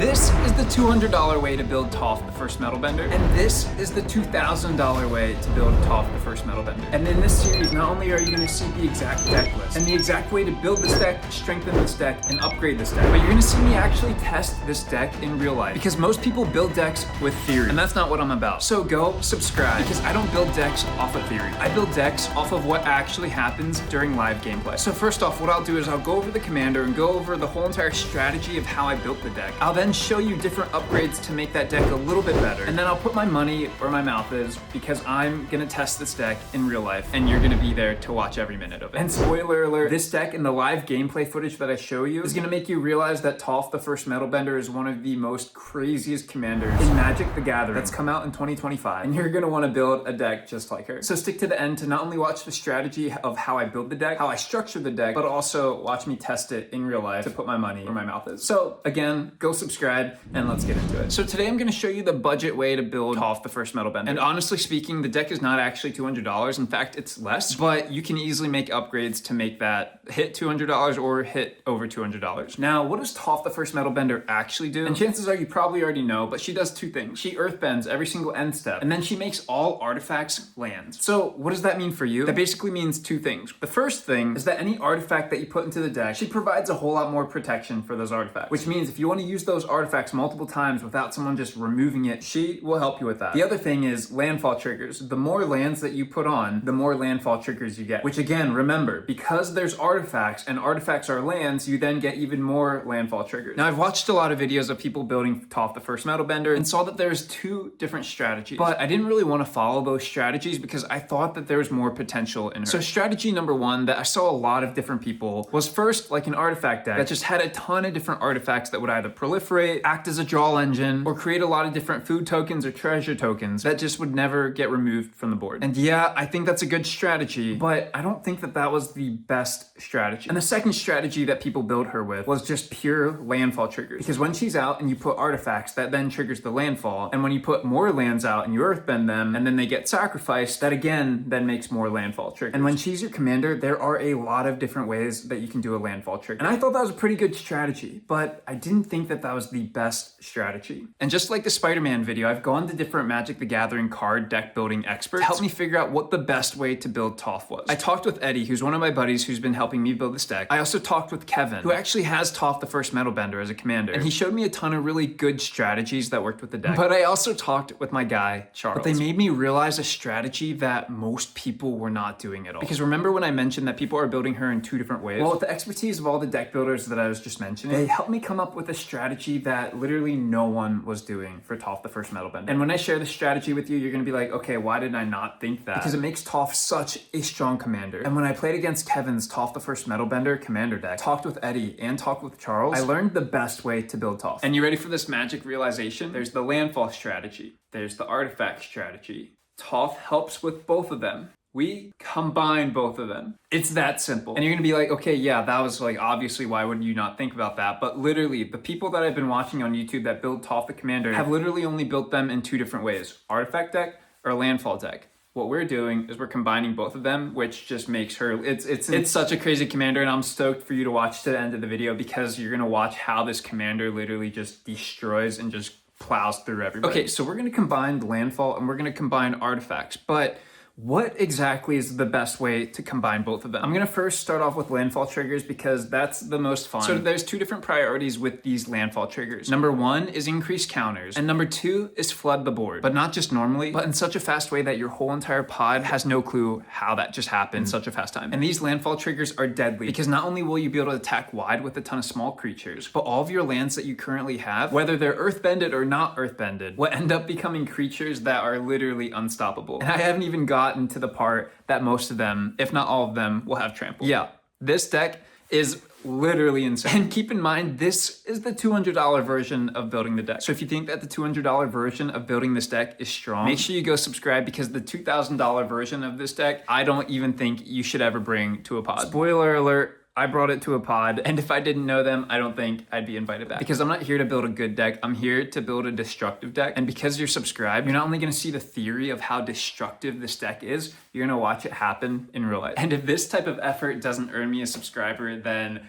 This is the $200 way to build Toph, the first metal bender, and this is the $2,000 way to build Toph, the first metal bender. And in this series, not only are you going to see the exact deck list and the exact way to build this deck, strengthen this deck, and upgrade this deck, but you're going to see me actually test this deck in real life, because most people build decks with theory, and that's not what I'm about. So go subscribe, because I don't build decks off of theory. I build decks off of what actually happens during live gameplay. So first off, what I'll do is I'll go over the commander and go over the whole entire strategy of how I built the deck. I'll then show you different upgrades to make that deck a little bit better. And then I'll put my money where my mouth is, because I'm gonna test this deck in real life, and you're gonna be there to watch every minute of it. And spoiler alert, this deck in the live gameplay footage that I show you is gonna make you realize that Toph, the first metal bender, is one of the most craziest commanders in Magic the Gathering that's come out in 2025. And you're gonna wanna build a deck just like her. So stick to the end to not only watch the strategy of how I build the deck, how I structure the deck, but also watch me test it in real life to put my money where my mouth is. So again, go subscribe and let's get into it. So today I'm gonna show you the budget way to build Toph, the first metal bender. And honestly speaking, the deck is not actually $200. In fact, it's less, but you can easily make upgrades to make that hit $200 or hit over $200. Now, what does Toph, the first metal bender, actually do? And chances are you probably already know, but she does two things. She earthbends every single end step, and then she makes all artifacts lands. So what does that mean for you? That basically means two things. The first thing is that any artifact that you put into the deck, she provides a whole lot more protection for those artifacts, which means if you want to use those artifacts multiple times without someone just removing it, she will help you with that. The other thing is landfall triggers. The more lands that you put on, the more landfall triggers you get, which again, remember, because there's artifacts and artifacts are lands, you then get even more landfall triggers. Now, I've watched a lot of videos of people building Toph, the first metal bender, and saw that there's two different strategies, but I didn't really want to follow those strategies because I thought that there was more potential in her. So strategy number one that I saw a lot of different people was first like an artifact deck that just had a ton of different artifacts that would either proliferate, act as a draw engine, or create a lot of different food tokens or treasure tokens that just would never get removed from the board. And yeah, I think that's a good strategy, but I don't think that that was the best strategy. And the second strategy that people build her with was just pure landfall triggers. Because when she's out and you put artifacts, that then triggers the landfall. And when you put more lands out and you earthbend them, and then they get sacrificed, that again then makes more landfall triggers. And when she's your commander, there are a lot of different ways that you can do a landfall trigger. And I thought that was a pretty good strategy, but I didn't think that that was the best strategy. And just like the Spider-Man video, I've gone to different Magic the Gathering card deck building experts to help me figure out what the best way to build Toph was. I talked with Eddie, who's one of my buddies who's been helping me build this deck. I also talked with Kevin, who actually has Toph, the first metal bender, as a commander, and he showed me a ton of really good strategies that worked with the deck. But I also talked with my guy, Charles. But they made me realize a strategy that most people were not doing at all. Because remember when I mentioned that people are building her in two different ways? Well, with the expertise of all the deck builders that I was just mentioning, they helped me come up with a strategy that literally no one was doing for Toph, the first metal bender. And when I share the strategy with you, you're gonna be like, okay, why did I not think that? Because it makes Toph such a strong commander. And when I played against Kevin's Toph, the first metal bender commander deck, talked with Eddie and talked with Charles, I learned the best way to build Toph. And you ready for this magic realization? There's the landfall strategy. There's the artifact strategy. Toph helps with both of them. We combine both of them. It's that simple. And you're gonna be like, okay, yeah, that was like, obviously, why would you not think about that? But literally, the people that I've been watching on YouTube that build Toph the Commander have literally only built them in two different ways: artifact deck or landfall deck. What we're doing is we're combining both of them, which just makes her, it's such a crazy commander, and I'm stoked for you to watch to the end of the video, because you're gonna watch how this commander literally just destroys and just plows through everybody. Okay, so we're gonna combine landfall and we're gonna combine artifacts, but what exactly is the best way to combine both of them? I'm gonna first start off with landfall triggers because that's the most fun. So there's two different priorities with these landfall triggers. Number one is increase counters, and number two is flood the board. But not just normally, but in such a fast way that your whole entire pod has no clue how that just happened in such a fast time. And these landfall triggers are deadly because not only will you be able to attack wide with a ton of small creatures, but all of your lands that you currently have, whether they're earthbended or not earthbended, will end up becoming creatures that are literally unstoppable. And I haven't even gotten to the part that most of them, if not all of them, will have trample. Yeah, this deck is literally insane. And keep in mind, this is the $200 version of building the deck. So if you think that the $200 version of building this deck is strong, make sure you go subscribe, because the $2,000 version of this deck, I don't even think you should ever bring to a pod. Spoiler alert, I brought it to a pod, and if I didn't know them, I don't think I'd be invited back. Because I'm not here to build a good deck, I'm here to build a destructive deck. And because you're subscribed, you're not only gonna see the theory of how destructive this deck is, you're gonna watch it happen in real life. And if this type of effort doesn't earn me a subscriber, then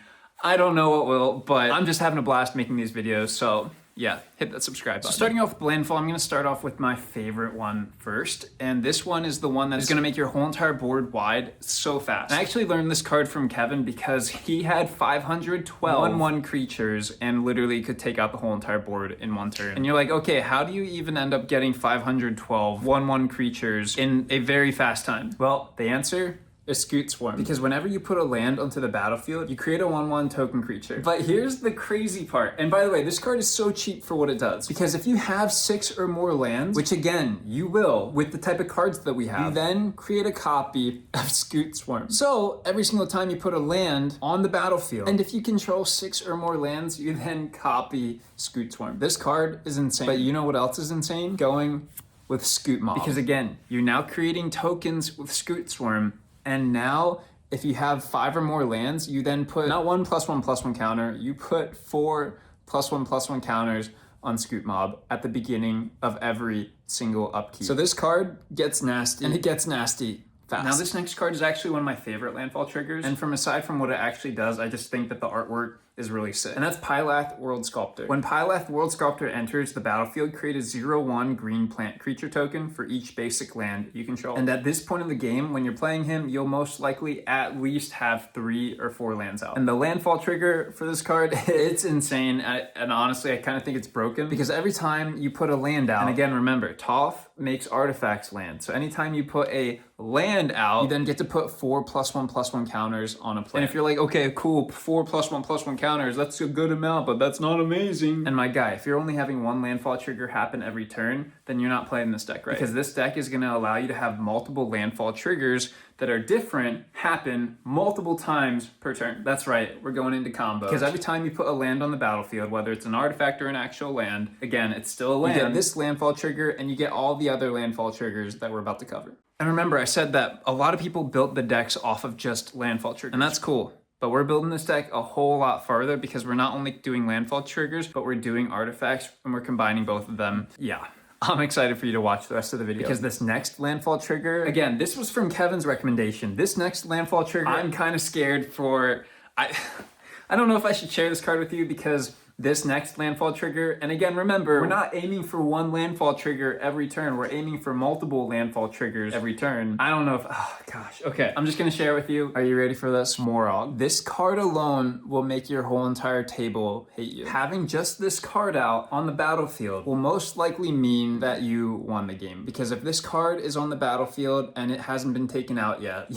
I don't know what will, but I'm just having a blast making these videos, so yeah, hit that subscribe button. So starting off with landfall, I'm gonna start off with my favorite one first. And this one is the one that is gonna make your whole entire board wide so fast. And I actually learned this card from Kevin because he had 512 1/1 creatures and literally could take out the whole entire board in one turn. And you're like, okay, how do you even end up getting 512 1/1 creatures in a very fast time? Well, the answer is Scoot Swarm. Because whenever you put a land onto the battlefield, you create a 1/1 token creature. But here's the crazy part. And by the way, this card is so cheap for what it does. Because if you have 6 or more lands, which again, you will with the type of cards that we have, you then create a copy of Scoot Swarm. So every single time you put a land on the battlefield, and if you control 6 or more lands, you then copy Scoot Swarm. This card is insane. But you know what else is insane? Going with Scoot Mob. Because again, you're now creating tokens with Scoot Swarm. And now, if you have 5 or more lands, you then put not 1+1/+1 counter, you put 4 +1/+1 counters on Scoot Mob at the beginning of every single upkeep. So this card gets nasty, and it gets nasty fast. Now this next card is actually one of my favorite landfall triggers, and aside from what it actually does, I just think that the artwork is really sick. And that's Pylath World Sculptor. When Pylath World Sculptor enters the battlefield, create a 0/1 green plant creature token for each basic land you control. And at this point in the game, when you're playing him, you'll most likely at least have 3 or 4 lands out. And the landfall trigger for this card, it's insane. And honestly, I kind of think it's broken because every time you put a land out, and again, remember, Toph makes artifacts land. So anytime you put a land out, you then get to put 4 +1/+1 counters on a plant. And if you're like, okay, cool, 4 +1/+1 counters, that's a good amount, but that's not amazing. And my guy, if you're only having one landfall trigger happen every turn, then you're not playing this deck right. Because this deck is gonna allow you to have multiple landfall triggers that are different happen multiple times per turn. That's right, we're going into combos. Because every time you put a land on the battlefield, whether it's an artifact or an actual land, again, it's still a land. You get this landfall trigger and you get all the other landfall triggers that we're about to cover. And remember, I said that a lot of people built the decks off of just landfall triggers. And that's cool. But we're building this deck a whole lot farther because we're not only doing landfall triggers, but we're doing artifacts and we're combining both of them. Yeah. I'm excited for you to watch the rest of the video because this next landfall trigger, again, this was from Kevin's recommendation. This next landfall trigger, I'm kind of scared for. I don't know if I should share this card with you because this next landfall trigger, and again, remember, we're not aiming for one landfall trigger every turn. We're aiming for multiple landfall triggers every turn. I don't know if, oh gosh. Okay, I'm just gonna share it with you. Are you ready for this? Morog. This card alone will make your whole entire table hate you. Having just this card out on the battlefield will most likely mean that you won the game. Because if this card is on the battlefield and it hasn't been taken out yet,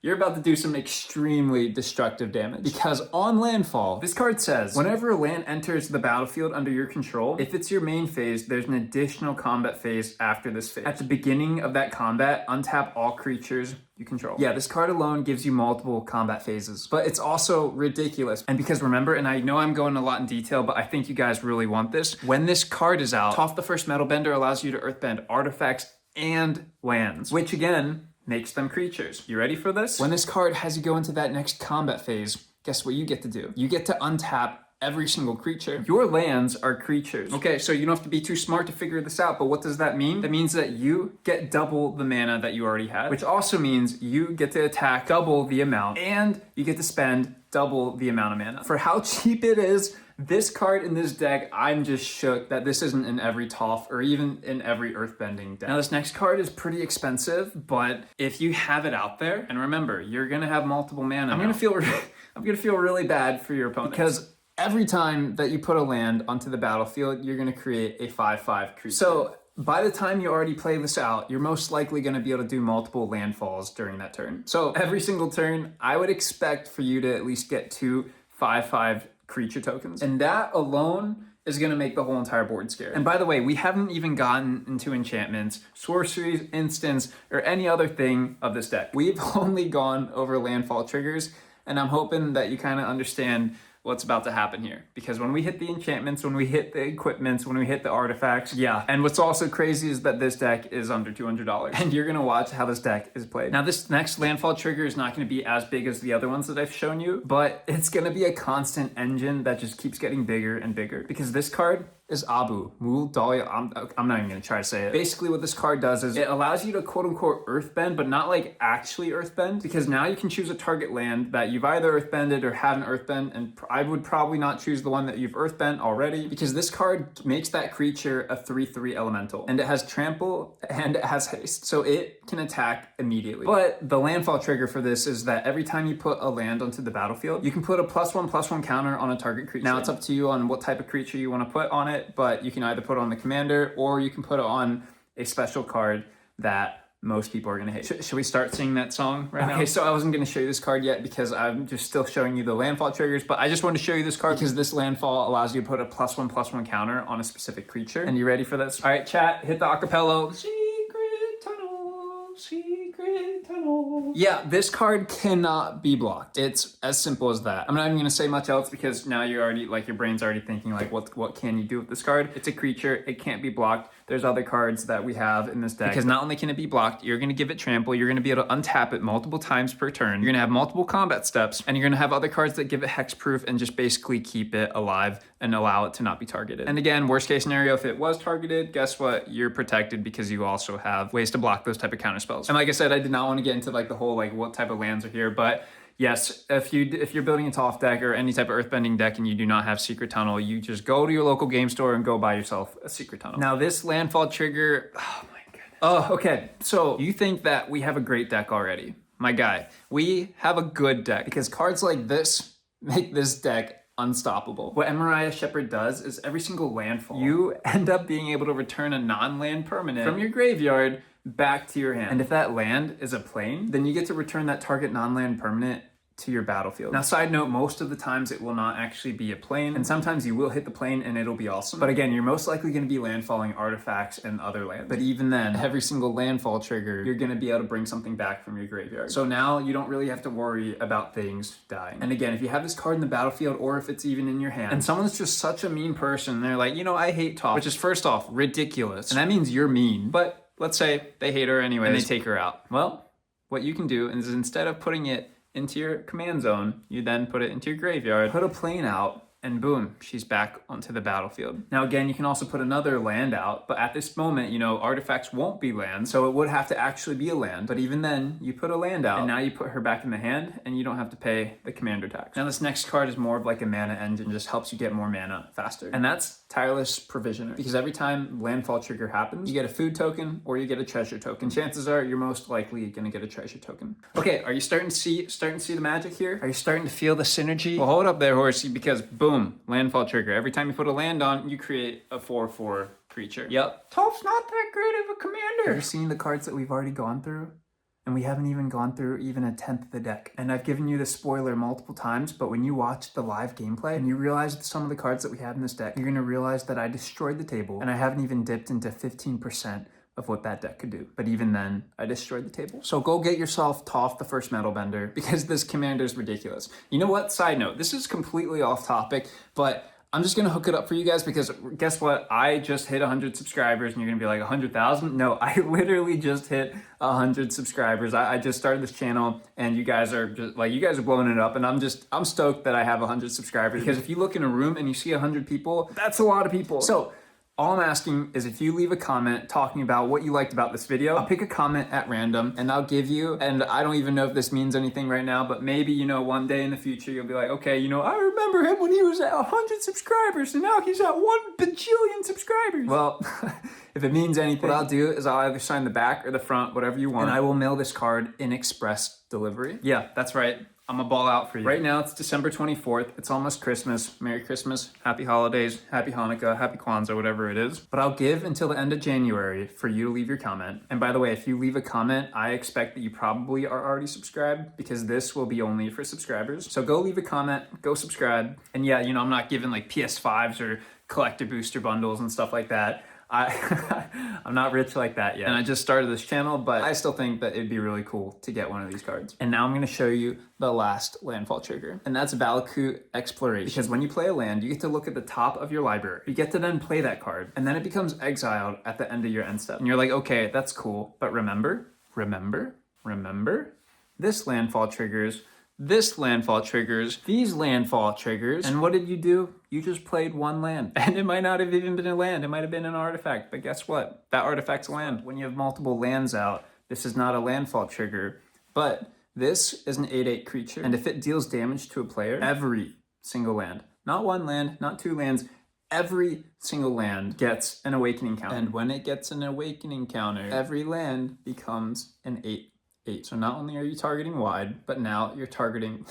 you're about to do some extremely destructive damage. Because on landfall, this card says, whenever a land enters the battlefield under your control, if it's your main phase, there's an additional combat phase after this phase. At the beginning of that combat, untap all creatures you control. Yeah, this card alone gives you multiple combat phases, but it's also ridiculous. And because remember, and I know I'm going a lot in detail, but I think you guys really want this. When this card is out, Toph the First Metalbender allows you to earthbend artifacts and lands, which again, makes them creatures. You ready for this? When this card has you go into that next combat phase, guess what you get to do? You get to untap every single creature. Your lands are creatures. Okay, so you don't have to be too smart to figure this out, but what does that mean? That means that you get double the mana that you already had, which also means you get to attack double the amount, and you get to spend double the amount of mana. For how cheap it is, this card in this deck, I'm just shook that this isn't in every Toph or even in every earthbending deck. Now this next card is pretty expensive, but if you have it out there, and remember, you're gonna have multiple mana. I'm gonna feel really bad for your opponent because every time that you put a land onto the battlefield, you're gonna create a 5/5 creature. So by the time you already play this out, you're most likely going to be able to do multiple landfalls during that turn. So every single turn, I would expect for you to at least get 2 5/5 creature tokens. And that alone is going to make the whole entire board scary. And by the way, we haven't even gotten into enchantments, sorceries, instants, or any other thing of this deck. We've only gone over landfall triggers, and I'm hoping that you kind of understand what's about to happen here. Because when we hit the enchantments, when we hit the equipments, when we hit the artifacts, yeah. And what's also crazy is that this deck is under $200. And you're gonna watch how this deck is played. Now this next landfall trigger is not gonna be as big as the other ones that I've shown you, but it's gonna be a constant engine that just keeps getting bigger and bigger. Because this card is Abu, Mul Dahlia, I'm not even gonna try to say it. Basically what this card does is it allows you to quote unquote earthbend, but not like actually earthbend, because now you can choose a target land that you've either earthbended or haven't earthbend, and I would probably not choose the one that you've earthbent already, because this card makes that creature a 3/3 elemental, and it has trample and it has haste, so it can attack immediately. But the landfall trigger for this is that every time you put a land onto the battlefield, you can put a +1/+1 counter on a target creature. Now it's up to you on what type of creature you want to put on it, but you can either put it on the commander or you can put it on a special card that most people are going to hate. Should we start singing that song right now? Okay, so I wasn't going to show you this card yet because I'm just still showing you the landfall triggers, but I just wanted to show you this card because this landfall allows you to put a +1/+1 counter on a specific creature. And you ready for this? All right, chat, hit the acapella. Secret tunnel, secret tunnel. Yeah, this card cannot be blocked. It's as simple as that. I'm not even going to say much else because now you're already, like, your brain's already thinking, like, what can you do with this card? It's a creature. It can't be blocked. There's other cards that we have in this deck because not only can it be blocked, you're going to give it trample, you're going to be able to untap it multiple times per turn, you're going to have multiple combat steps, and you're going to have other cards that give it hexproof and just basically keep it alive and allow it to not be targeted. And again, worst case scenario, if it was targeted, guess what? You're protected because you also have ways to block those type of counter spells. And like I said, I did not want to get into like the whole like what type of lands are here, but yes, if you're building a Toph deck or any type of earthbending deck and you do not have Secret Tunnel, you just go to your local game store and go buy yourself a Secret Tunnel. Now this landfall trigger, oh my goodness. Oh, okay. So you think that we have a great deck already. My guy, we have a good deck because cards like this make this deck unstoppable. What Mariah Shepherd does is every single landfall, you end up being able to return a non-land permanent from your graveyard back to your hand. And if that land is a plane, then you get to return that target non-land permanent to your battlefield. Now, side note, most of the times it will not actually be a plane, and sometimes you will hit the plane and it'll be awesome. But again, you're most likely going to be landfalling artifacts and other lands. But even then, every single landfall trigger, you're going to be able to bring something back from your graveyard. So now you don't really have to worry about things dying. And again, if you have this card in the battlefield or if it's even in your hand, and someone's just such a mean person, they're like, you know, I hate Toph, which is first off, ridiculous. And that means you're mean. But let's say they hate her anyway and they take her out. Well, what you can do is instead of putting it into your command zone, you then put it into your graveyard, put a plane out, and boom, she's back onto the battlefield. Now again, you can also put another land out, but at this moment, you know, artifacts won't be land, so it would have to actually be a land. But even then, you put a land out, and now you put her back in the hand, and you don't have to pay the commander tax. Now this next card is more of like a mana engine, just helps you get more mana faster. And that's Tireless Provisioner, because every time landfall trigger happens, you get a food token or you get a treasure token. Chances are you're most likely gonna get a treasure token. Okay, are you starting to see the magic here? Are you starting to feel the synergy? Well, hold up there, horsey, because boom, landfall trigger. Every time you put a land on, you create a 4/4 creature. Yep. Toph's not that great of a commander. Have you seen the cards that we've already gone through? And we haven't even gone through even a 10th of the deck. And I've given you the spoiler multiple times, but when you watch the live gameplay and you realize some of the cards that we have in this deck, you're gonna realize that I destroyed the table and I haven't even dipped into 15% of what that deck could do. But even then, I destroyed the table. So go get yourself Toph the first metalbender because this commander is ridiculous. You know what? Side note, this is completely off topic, but I'm just gonna hook it up for you guys because guess what? I just hit 100 subscribers and you're gonna be like 100,000? No, I literally just hit 100 subscribers. I just started this channel and you guys are just like, you guys are blowing it up and I'm stoked that I have 100 subscribers because if you look in a room and you see 100 people, that's a lot of people. So all I'm asking is if you leave a comment talking about what you liked about this video, I'll pick a comment at random and I'll give you, and I don't even know if this means anything right now, but maybe, you know, one day in the future, you'll be like, okay, you know, I remember him when he was at 100 subscribers and now he's at 1 bajillion subscribers. Well, if it means anything, what I'll do is I'll either sign the back or the front, whatever you want, and I will mail this card in express delivery. Yeah, that's right. I'm a ball out for you. Right now, it's December 24th. It's almost Christmas. Merry Christmas, Happy Holidays, Happy Hanukkah, Happy Kwanzaa, whatever it is. But I'll give until the end of January for you to leave your comment. And by the way, if you leave a comment, I expect that you probably are already subscribed because this will be only for subscribers. So go leave a comment, go subscribe. And yeah, you know, I'm not giving like PS5s or collector booster bundles and stuff like that. I'm not rich like that yet. And I just started this channel, but I still think that it'd be really cool to get one of these cards. And now I'm gonna show you the last landfall trigger. And that's Valakut Exploration. Because when you play a land, you get to look at the top of your library. You get to then play that card. And then it becomes exiled at the end of your end step. And you're like, okay, that's cool. But remember, this landfall triggers, this landfall triggers, these landfall triggers. And what did you do? You just played one land. And it might not have even been a land. It might have been an artifact. But guess what? That artifact's a land. When you have multiple lands out, this is not a landfall trigger. But this is an 8/8 creature. And if it deals damage to a player, every single land. Not one land, not two lands. Every single land gets an awakening counter. And when it gets an awakening counter, every land becomes an 8/8. So not only are you targeting wide, but now you're targeting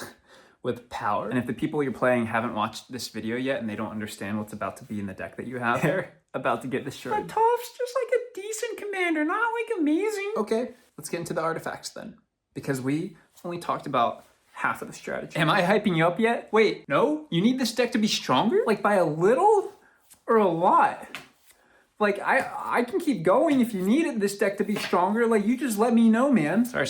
with power. And if the people you're playing haven't watched this video yet and they don't understand what's about to be in the deck that you have, they're about to get destroyed. But Toph's just like a decent commander, not like amazing. Okay, let's get into the artifacts then. Because we only talked about half of the strategy. Am I hyping you up yet? Wait, no? You need this deck to be stronger? Like by a little or a lot? Like, I can keep going if you needed this deck to be stronger. Like, you just let me know, man. Sorry.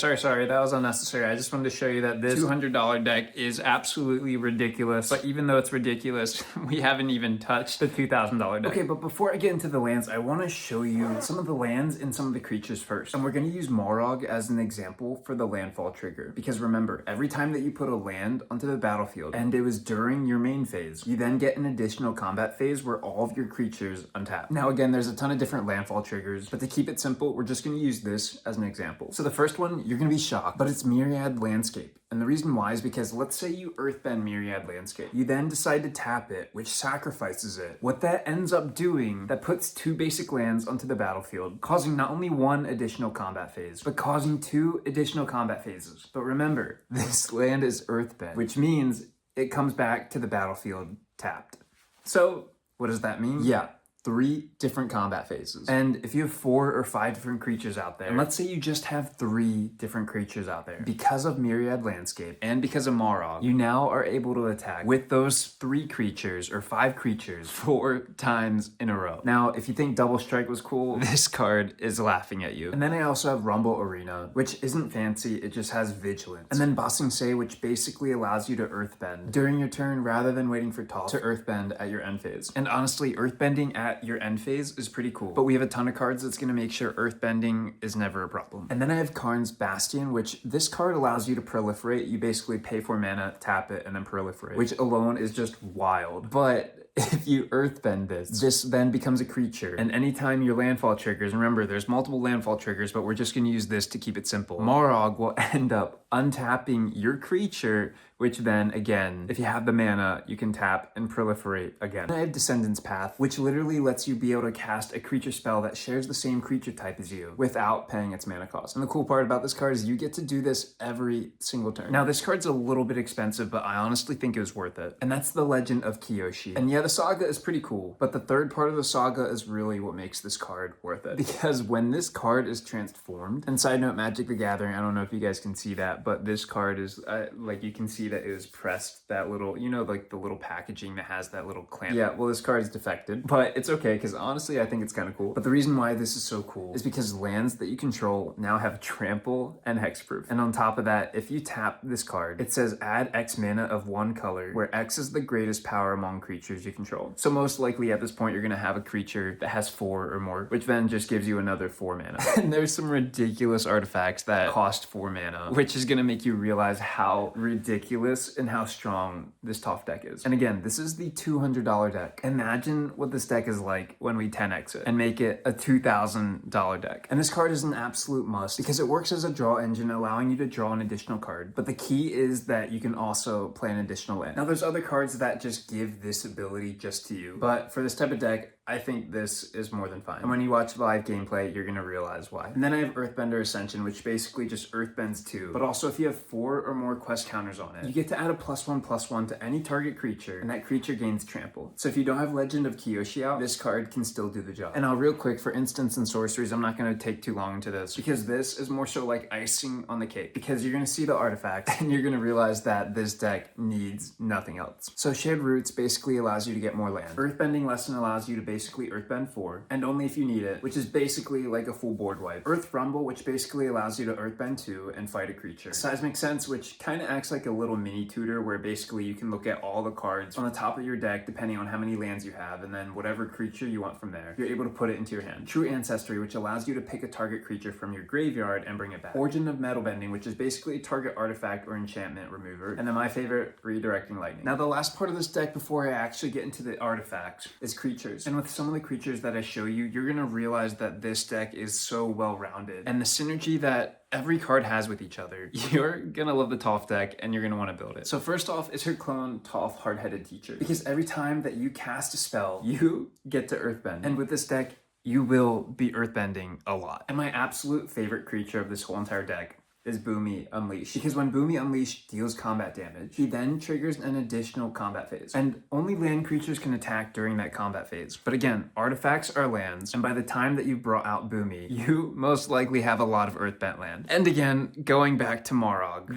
That was unnecessary. I just wanted to show you that this $200 deck is absolutely ridiculous. But even though it's ridiculous, we haven't even touched the $2,000 deck. Okay, but before I get into the lands, I want to show you some of the lands and some of the creatures first. And we're going to use Morog as an example for the landfall trigger. Because remember, every time that you put a land onto the battlefield, and it was during your main phase, you then get an additional combat phase where all of your creatures untap. Now, again, there's a ton of different landfall triggers, but to keep it simple, we're just going to use this as an example. So the first one, you're going to be shocked, but it's Myriad Landscape. And the reason why is because let's say you earthbend Myriad Landscape. You then decide to tap it, which sacrifices it. What that ends up doing, that puts 2 basic lands onto the battlefield, causing not only 1 additional combat phase, but causing 2 additional combat phases. But remember, this land is earthbend, which means it comes back to the battlefield tapped. So what does that mean? Yeah. 3 different combat phases. And if you have 4 or 5 different creatures out there, and let's say you just have 3 different creatures out there, because of Myriad Landscape and because of Morog, you now are able to attack with those 3 creatures or 5 creatures 4 times in a row. Now, if you think Double Strike was cool, this card is laughing at you. And then I also have Rumble Arena, which isn't fancy, it just has Vigilance. And then Bossing Say, which basically allows you to earthbend during your turn rather than waiting for Toph to earthbend at your end phase. And honestly, earthbending at your end phase is pretty cool, but we have a ton of cards that's going to make sure earthbending is never a problem. And then I have Karn's Bastion, which this card allows you to proliferate. You basically pay for mana, tap it, and then proliferate, which alone is just wild. But if you earthbend this then becomes a creature. And anytime your landfall triggers, remember there's multiple landfall triggers, but we're just going to use this to keep it simple. Morog will end up untapping your creature, which then again, if you have the mana, you can tap and proliferate again. And I have Descendant's Path, which literally lets you be able to cast a creature spell that shares the same creature type as you without paying its mana cost. And the cool part about this card is you get to do this every single turn. Now this card's a little bit expensive, but I honestly think it was worth it. And that's the Legend of Kiyoshi. And yeah, the saga is pretty cool, but the third part of the saga is really what makes this card worth it. Because when this card is transformed, and side note, Magic the Gathering, I don't know if you guys can see that, but this card is like, you can see that it was pressed, that little, you know, like the little packaging that has that little clamp. Yeah, well, this card is defected, but it's okay, because honestly, I think it's kind of cool. But the reason why this is so cool is because lands that you control now have trample and hexproof. And on top of that, if you tap this card, it says add X mana of 1 color, where X is the greatest power among creatures you control. So most likely at this point, you're going to have a creature that has 4 or more, which then just gives you another 4 mana. And there's some ridiculous artifacts that cost 4 mana, which is going to make you realize how ridiculous and how strong this Toph deck is. And again, this is the $200 deck. Imagine what this deck is like when we 10x it and make it a $2,000 deck. And this card is an absolute must because it works as a draw engine, allowing you to draw an additional card. But the key is that you can also play an additional land. Now there's other cards that just give this ability just to you, but for this type of deck, I think this is more than fine. And when you watch live gameplay, you're gonna realize why. And then I have Earthbender Ascension, which basically just earthbends 2. But also if you have 4 or more quest counters on it, you get to add a +1/+1 to any target creature, and that creature gains trample. So if you don't have Legend of Kiyoshi out, this card can still do the job. And now real quick, for instants and sorceries, I'm not gonna take too long into this, because this is more so like icing on the cake. Because you're gonna see the artifact, and you're gonna realize that this deck needs nothing else. So Shared Roots basically allows you to get more land. Earthbending Lesson allows you to basically earthbend 4, and only if you need it, which is basically like a full board wipe. Earth Rumble, which basically allows you to earthbend 2 and fight a creature. Seismic Sense, which kind of acts like a little mini tutor, where basically you can look at all the cards on the top of your deck depending on how many lands you have, and then whatever creature you want from there, you're able to put it into your hand. True Ancestry, which allows you to pick a target creature from your graveyard and bring it back. Origin of Metalbending, which is basically a target artifact or enchantment remover. And then my favorite, Redirecting Lightning. Now the last part of this deck before I actually get into the artifacts is creatures. And with with some of the creatures that I show you, you're gonna realize that this deck is so well-rounded. And the synergy that every card has with each other, you're gonna love the Toph deck and you're gonna wanna build it. So first off is her clone, Toph Hard-Headed Teacher. Because every time that you cast a spell, you get to earthbend. And with this deck, you will be earthbending a lot. And my absolute favorite creature of this whole entire deck is Boomy Unleashed. Because when Boomy Unleashed deals combat damage, he then triggers an additional combat phase. And only land creatures can attack during that combat phase. But again, artifacts are lands, and by the time that you brought out Boomy, you most likely have a lot of earthbent land. And again, going back to Marog,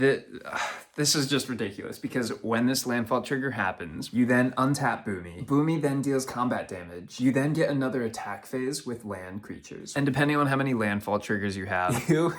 this is just ridiculous because when this landfall trigger happens, you then untap Boomy. Boomy then deals combat damage. You then get another attack phase with land creatures. And depending on how many landfall triggers you have, you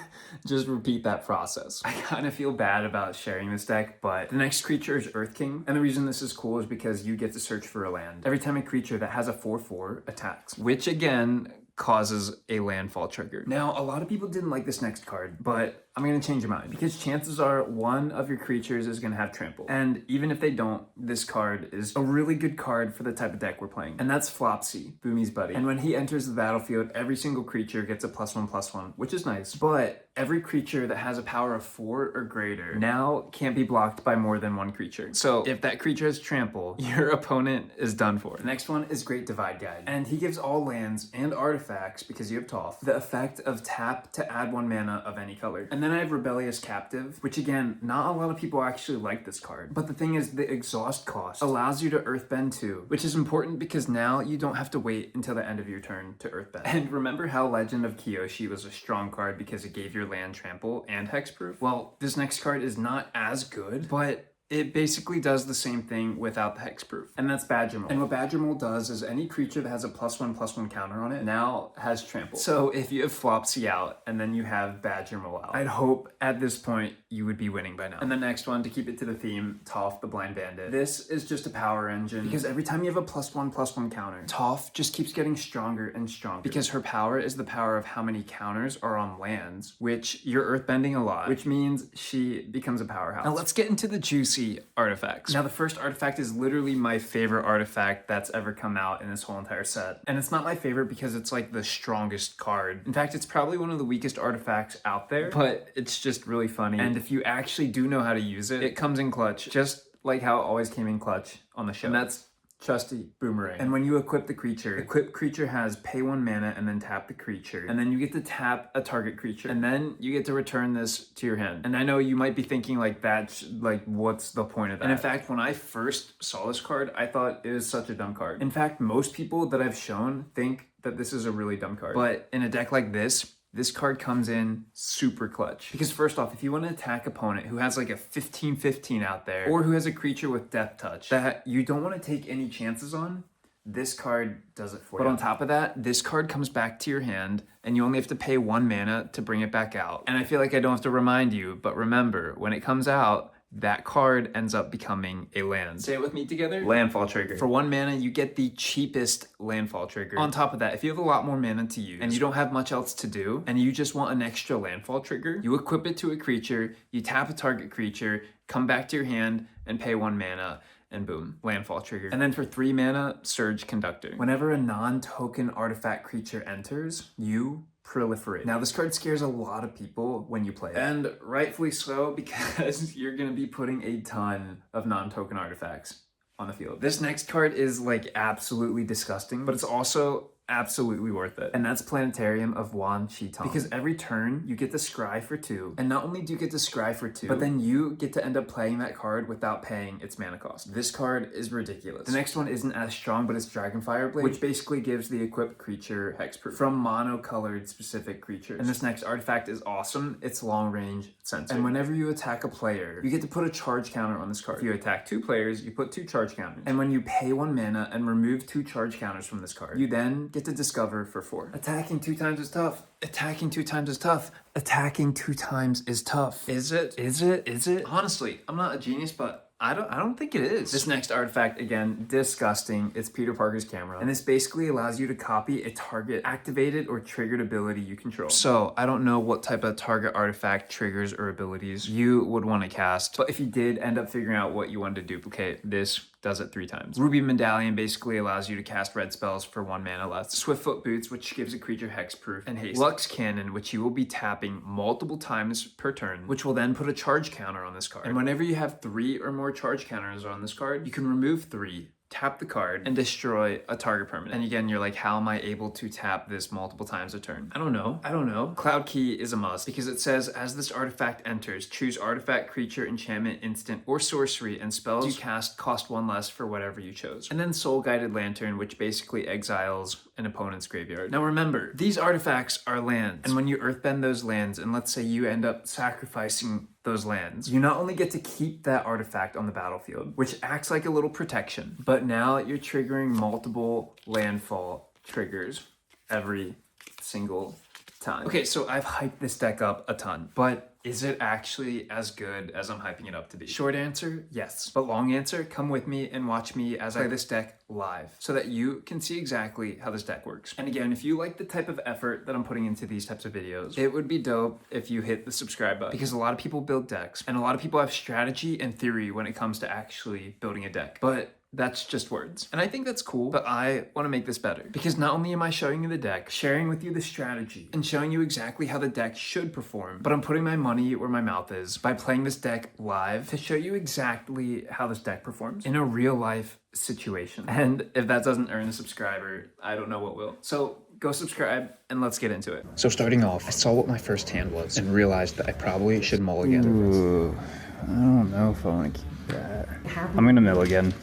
just repeat that process. I kind of feel bad about sharing this deck, but the next creature is Earth King. And the reason this is cool is because you get to search for a land every time a creature that has a 4/4 attacks, which again causes a landfall trigger. Now, a lot of people didn't like this next card, but I'm gonna change your mind because chances are one of your creatures is gonna have trample. And even if they don't, this card is a really good card for the type of deck we're playing. And that's Flopsy, Boomy's buddy. And when he enters the battlefield, every single creature gets a +1/+1, which is nice. But every creature that has a power of 4 or greater now can't be blocked by more than one creature. So if that creature has trample, your opponent is done for. The next one is Great Divide Guide. And he gives all lands and artifacts, because you have Toph, the effect of tap to add 1 mana of any color. And then I have Rebellious Captive, which again, not a lot of people actually like this card. But the thing is, the exhaust cost allows you to earthbend too, which is important because now you don't have to wait until the end of your turn to earthbend. And remember how Legend of Kyoshi was a strong card because it gave your land trample and hexproof? Well, this next card is not as good, but it basically does the same thing without the hexproof, and that's Badger Mole. And what Badger Mole does is any creature that has a +1/+1 counter on it now has trample. So if you have Flopsy out and then you have Badger Mole out, I'd hope at this point you would be winning by now. And the next one, to keep it to the theme, Toph the Blind Bandit. This is just a power engine because every time you have a +1/+1 counter, Toph just keeps getting stronger and stronger because her power is the power of how many counters are on lands, which you're earthbending a lot, which means she becomes a powerhouse. Now let's get into the juicy artifacts. Now the first artifact is literally my favorite artifact that's ever come out in this whole entire set. And it's not my favorite because it's like the strongest card. In fact, it's probably one of the weakest artifacts out there, but it's just really funny. And if you actually do know how to use it, it comes in clutch, just like how it always came in clutch on the show. And that's Trusty Boomerang. And when you equip the creature has pay 1 mana and then tap the creature. And then you get to tap a target creature. And then you get to return this to your hand. And I know you might be thinking like, that's like, what's the point of that? And in fact, when I first saw this card, I thought it was such a dumb card. In fact, most people that I've shown think that this is a really dumb card. But in a deck like this card comes in super clutch. Because first off, if you want to attack opponent who has like a 15/15 out there, or who has a creature with Death Touch that you don't want to take any chances on, this card does it for you. But on top of that, this card comes back to your hand and you only have to pay 1 mana to bring it back out. And I feel like I don't have to remind you, but remember, when it comes out, that card ends up becoming a land. Say it with me together. Landfall trigger. For 1 mana, you get the cheapest landfall trigger. On top of that, if you have a lot more mana to use and you don't have much else to do and you just want an extra landfall trigger, you equip it to a creature, you tap a target creature, come back to your hand and pay 1 mana. And boom, landfall trigger. And then for 3 mana, Surge Conductor. Whenever a non-token artifact creature enters, you proliferate. Now this card scares a lot of people when you play it. And rightfully so, because you're gonna be putting a ton of non-token artifacts on the field. This next card is like absolutely disgusting, but it's also absolutely worth it. And that's Planetarium of Wan Chi-Tong. Because every turn you get to scry for 2. And not only do you get to scry for 2, but then you get to end up playing that card without paying its mana cost. This card is ridiculous. The next one isn't as strong, but it's Dragonfire Blade, which basically gives the equipped creature hexproof from mono-colored specific creatures. And this next artifact is awesome. It's long range sensor. And whenever you attack a player, you get to put a charge counter on this card. If you attack 2 players, you put 2 charge counters. And when you pay 1 mana and remove 2 charge counters from this card, you then get to discover for 4. Attacking 2 times is tough. Attacking 2 times is tough. Attacking 2 times is tough. Is it? Is it? Is it? Honestly, I'm not a genius, but I don't think it is. This next artifact, again, disgusting. It's Peter Parker's camera. And this basically allows you to copy a target activated or triggered ability you control. So I don't know what type of target artifact triggers or abilities you would want to cast. But if you did end up figuring out what you wanted to duplicate, this does it 3 times. Ruby Medallion basically allows you to cast red spells for 1 mana less. Swiftfoot Boots, which gives a creature hexproof and haste. Lux Cannon, which you will be tapping multiple times per turn, which will then put a charge counter on this card. And whenever you have 3 or more charge counters on this card, you can remove 3, tap the card, and destroy a target permanent. And again, you're like, how am I able to tap this multiple times a turn? I don't know. Cloud Key is a must because it says, as this artifact enters, choose artifact, creature, enchantment, instant, or sorcery, and spells you cast cost 1 less for whatever you chose. And then Soul Guided Lantern, which basically exiles an opponent's graveyard. Now remember, these artifacts are lands, and when you earthbend those lands, and let's say you end up sacrificing those lands, you not only get to keep that artifact on the battlefield, which acts like a little protection, but now you're triggering multiple landfall triggers every single time. Okay, so I've hyped this deck up a ton, but is it actually as good as I'm hyping it up to be? Short answer, yes. But long answer, come with me and watch me as I play this deck live so that you can see exactly how this deck works. And again, if you like the type of effort that I'm putting into these types of videos, it would be dope if you hit the subscribe button because a lot of people build decks and a lot of people have strategy and theory when it comes to actually building a deck. But that's just words. And I think that's cool, but I want to make this better because not only am I showing you the deck, sharing with you the strategy, and showing you exactly how the deck should perform, but I'm putting my money where my mouth is by playing this deck live to show you exactly how this deck performs in a real life situation. And if that doesn't earn a subscriber, I don't know what will. So go subscribe and let's get into it. So starting off, I saw what my first hand was and realized that I probably should mulligan. Ooh, I don't know if I want to keep that. I'm gonna mulligan.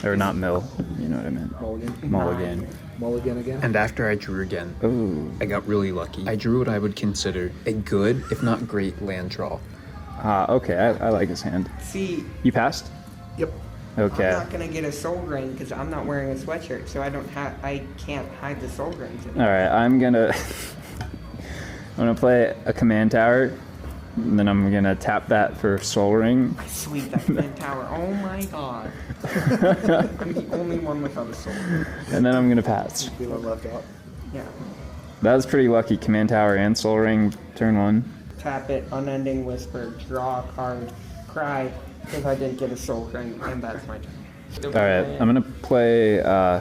Or not mill, you know what I meant. Mulligan. Mulligan again? And after I drew again, I got really lucky. I drew what I would consider a good, if not great, land draw. Okay, I like his hand. See, You passed? Yep. Okay. I'm not gonna get a soul ring because I'm not wearing a sweatshirt, so I can't hide the soul rings. Alright, I'm gonna play a command tower, and then I'm gonna tap that for soul ring. Sweet, that command tower. Oh my god. I'm the only one without a soul ring. And then I'm gonna pass. Feeling left out. Yeah. That was pretty lucky. Command tower and soul ring, turn 1. Tap it, unending whisper, draw a card, cry because I didn't get a soul ring, and that's my turn. Alright, I'm gonna play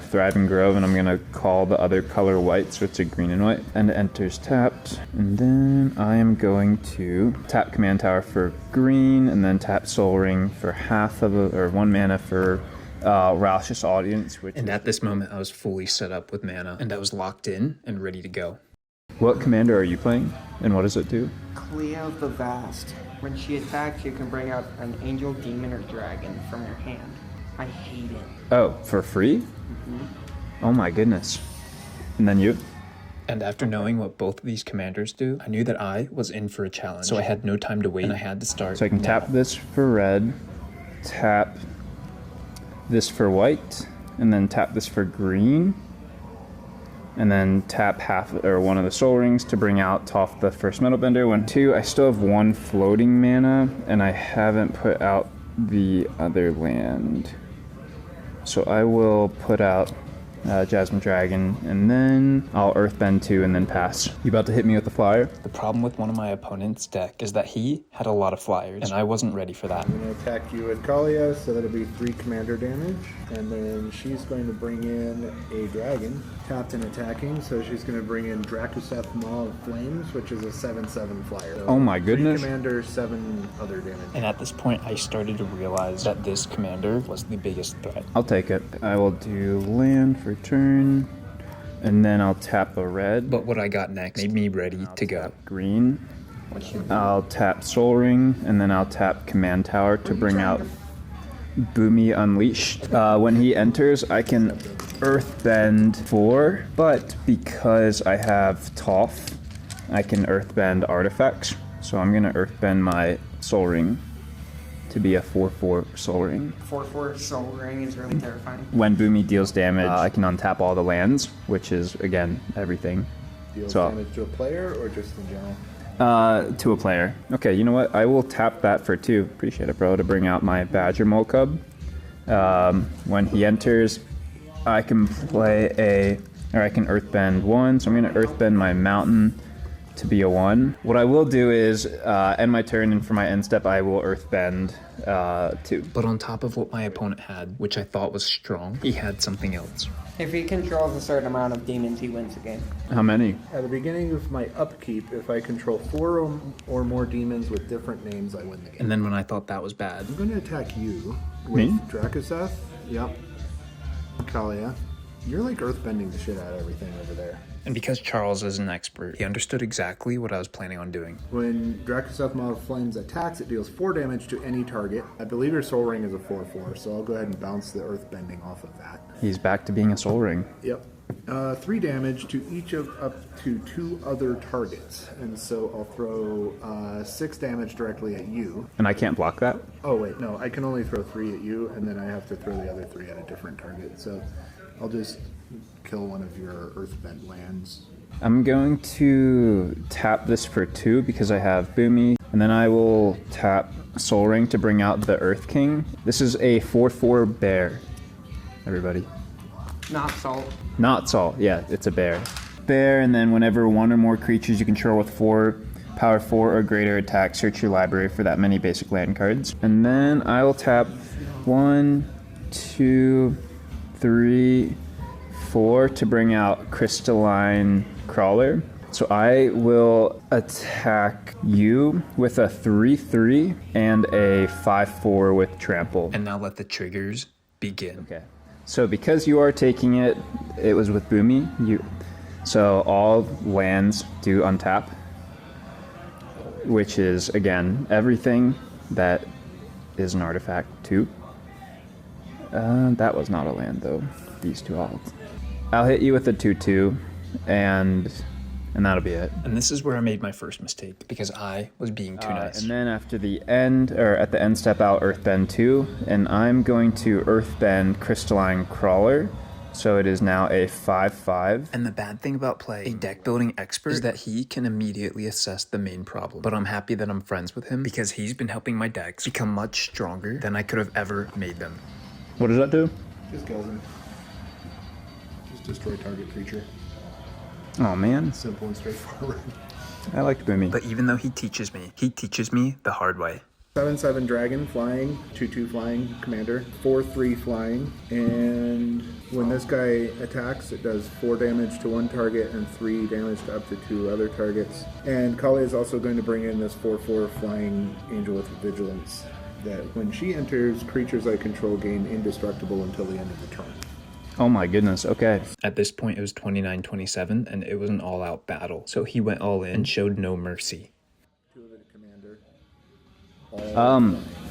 Thriving Grove, and I'm gonna call the other color white, so it's a green and white. And it enters tapped. And then I am going to tap Command Tower for green, and then tap Soul Ring for 1 mana for Rausch's Audience. And at this moment, I was fully set up with mana, and I was locked in and ready to go. What commander are you playing, and what does it do? Clea of the Vast. When she attacks, you can bring out an angel, demon, or dragon from your hand. I hate it. Oh, for free? Oh my goodness. And then you? And after knowing what both of these commanders do, I knew that I was in for a challenge. So I had no time to wait, and I had to start. So I can tap this for red, tap this for white, and then tap this for green, and then tap one of the soul rings to bring out Toph the first metal bender. 2, I still have 1 floating mana, and I haven't put out the other land. So I will put out Jasmine Dragon, and then I'll Earthbend 2 and then pass. You about to hit me with the flyer? The problem with one of my opponent's deck is that he had a lot of flyers, and I wasn't ready for that. I'm going to attack you with Kalia, so that'll be 3 commander damage. And then she's going to bring in a dragon, tapped and attacking. So she's going to bring in Drakuseth Maw of Flames, which is a 7/7 flyer. So oh my goodness. 3 commander, 7 other damage. And at this point, I started to realize that this commander was the biggest threat. I'll take it. I will do land for turn, and then I'll tap a red. But what I got next made me ready to go. Green. I'll tap Soul Ring, and then I'll tap Command Tower to bring out Boomy Unleashed. When he enters, I can Earthbend 4, but because I have Toph, I can Earthbend artifacts. So I'm gonna Earthbend my Soul Ring to be a 4/4 Soul Ring. 4/4 soul ring is really terrifying. When Boomy deals damage, I can untap all the lands, which is, again, everything. Deals So- damage to a player or just in general? To a player. Okay, you know what? I will tap that for 2. Appreciate it, bro. To bring out my Badger Mole Cub. When he enters, I can play I can Earthbend 1. So I'm going to Earthbend my Mountain to be a 1. What I will do is end my turn, and for my end step, I will earthbend 2. But on top of what my opponent had, which I thought was strong, he had something else. If he controls a certain amount of demons, he wins the game. How many? At the beginning of my upkeep, if I control 4 or more demons with different names, I win the game. And then when I thought that was bad, I'm going to attack you with Me? Dracoseth. Yep. Kalia. You're like earthbending the shit out of everything over there. and because Charles is an expert, he understood exactly what I was planning on doing. When Dracoseth Maw of Flames attacks, it deals 4 damage to any target. I believe your Soul Ring is a 4/4, so I'll go ahead and bounce the earthbending off of that. He's back to being a soul ring. Yep. 3 damage to each of up to 2 other targets. And so I'll throw 6 damage directly at you. And I can't block that? Oh, wait, no. I can only throw 3 at you, and then I have to throw the other 3 at a different target. So I'll just kill one of your earthbend lands. I'm going to tap this for 2 because I have Boomy, and then I will tap Soul Ring to bring out the Earth King. This is a 4/4 bear, everybody. Not salt. Not Salt, yeah, it's a bear. Bear, and then whenever 1 or more creatures you control with power 4 or greater attack, search your library for that many basic land cards. And then I will tap 1, 2, 3, 4 to bring out Crystalline Crawler. So I will attack you with a 3/3 and a 5/4 with Trample. And now let the triggers begin. Okay. So because you are taking it, it was with Boomy. So all lands do untap, which is again everything that is an artifact too. That was not a land though. These 2 I'll hit you with a 2/2, and that'll be it. And this is where I made my first mistake, because I was being too nice. And then after the end, or at the end step, I'll Earthbend 2, and I'm going to Earthbend Crystalline Crawler, so it is now a 5/5. And the bad thing about playing a deck building expert is that he can immediately assess the main problem. But I'm happy that I'm friends with him, because he's been helping my decks become much stronger than I could have ever made them. What does that do? Just kills him. Just destroy target creature. Oh man, Simple and straightforward. I like Boomy. But even though he teaches me the hard way. 7/7 dragon flying, 2/2 flying commander, 4/3 flying, and when this guy attacks, it does 4 damage to 1 target and 3 damage to up to 2 other targets. And Kali is also going to bring in this 4/4 flying angel with vigilance. That when she enters, creatures I control gain indestructible until the end of the turn. Oh my goodness, okay. At this point, it was 29-27, and it was an all-out battle. So he went all in and showed no mercy. 2 of it commander.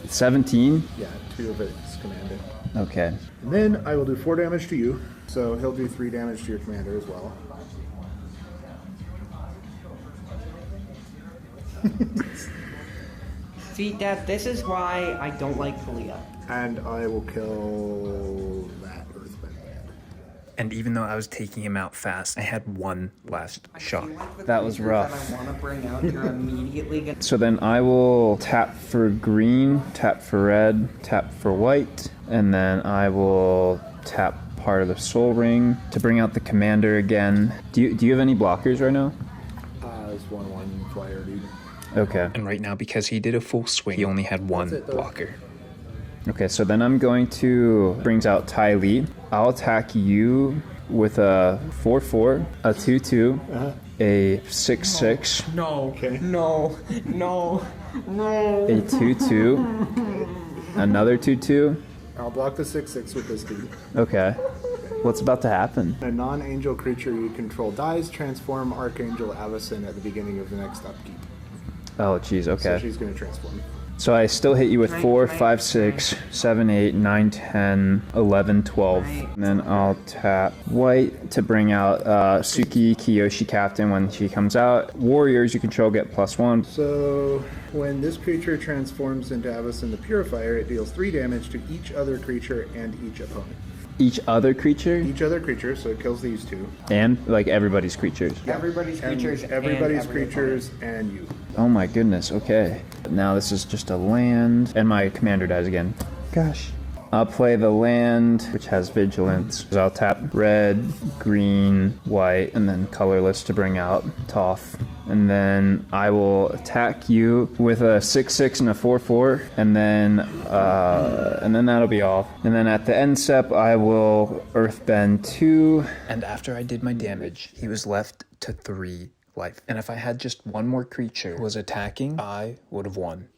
17? Yeah, 2 of it's commander. Okay. And then I will do 4 damage to you, so he'll do 3 damage to your commander as well. See, Dad, this is why I don't like Kalia. And I will kill that earthbend land. And even though I was taking him out fast, I had one last shot. That was rough. That I want to bring out, you're immediately gonna. So then I will tap for green, tap for red, tap for white, and then I will tap part of the Soul Ring to bring out the commander again. Do you have any blockers right now? It's 1/1 flyer, dude. Okay. And right now, because he did a full swing, he only had one it, though. blocker. Okay, so then I'm going to brings out Ty Lee. I'll attack you with a 4/4, a 2/2, a 6/6, No. Okay. No. No. No. a 2/2, another 2/2. I'll block the 6/6 with this dude. Okay. What's about to happen? A non-angel creature you control dies, transform Archangel Avacyn at the beginning of the next upkeep. Oh, geez, So okay. she's going to transform. So I still hit you with Right, 4, right, 5, 6, 7, 8, 9, 10, 11, 12. Right. And then I'll tap white to bring out Suki Kiyoshi Captain when she comes out. Warriors you control get +1. So when this creature transforms into Avacyn the Purifier, it deals 3 damage to each other creature and each opponent. Each other creature? Each other creature, so it kills these 2. And like everybody's creatures. Everybody's And creatures. everybody's and every creatures and you. Oh my goodness, okay. Now this is just a land. And my commander dies again. Gosh. I'll play the land, which has vigilance. So I'll tap red, green, white, and then colorless to bring out Toph. And then I will attack you with a 6/6 and a 4/4, and then that'll be all. And then at the end step, I will earthbend 2. And after I did my damage, he was left to 3 life. And if I had just one more creature who was attacking, I would have won.